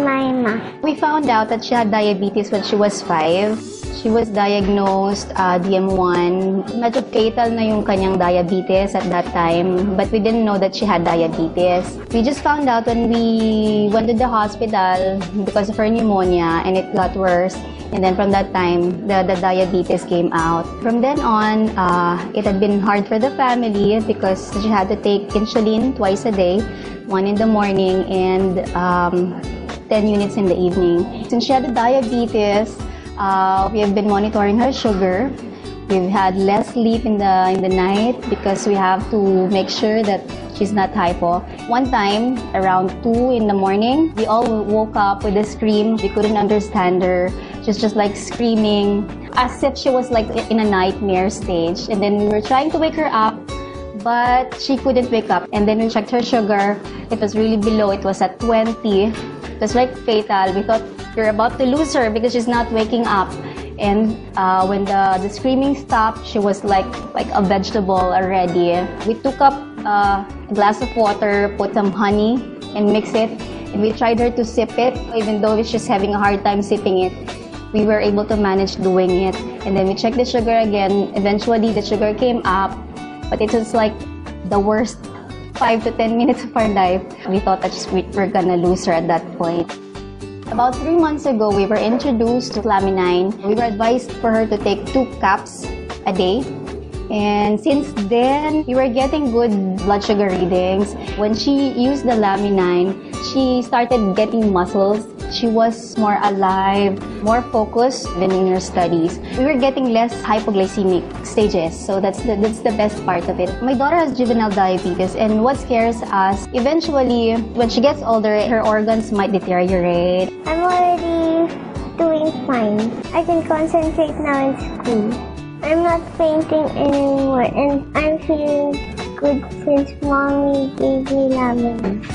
Jemima. We found out that she had diabetes when she was 5. She was diagnosed DM1. Medyo fatal na yung kanyang diabetes at that time, but we didn't know that she had diabetes. We just found out when we went to the hospital because of her pneumonia, and it got worse. And then from that time, the diabetes came out. From then on, it had been hard for the family because she had to take insulin twice a day, 1 in the morning and 10 units in the evening. Since she had the diabetes, we have been monitoring her sugar. We've had less sleep in the night because we have to make sure that she's not hypo. One time, around 2 in the morning, we all woke up with a scream. We couldn't understand her. She's just like screaming as if she was like in a nightmare stage. And then we were trying to wake her up, but she couldn't wake up. And then we checked her sugar. It was really below. It was at 20. It was like fatal. We thought we're about to lose her because she's not waking up. And when the screaming stopped, she was like a vegetable already. We took up a glass of water, put some honey, and mix it. And we tried her to sip it, even though she's having a hard time sipping it. We were able to manage doing it. And then we checked the sugar again. Eventually, the sugar came up, but it was like the worst 5 to 10 minutes of our life. We thought that we're gonna lose her at that point. About 3 months ago, we were introduced to Flaminine. We were advised for her to take 2 caps a day. And since then, we were getting good blood sugar readings. When she used the Laminine, she started getting muscles. She was more alive, more focused than in her studies. We were getting less hypoglycemic stages, so that's the best part of it. My daughter has juvenile diabetes, and what scares us, eventually, when she gets older, her organs might deteriorate. I'm already doing fine. I can concentrate now in school. I'm not fainting anymore, and I'm feeling good since Mommy gave me Laminine.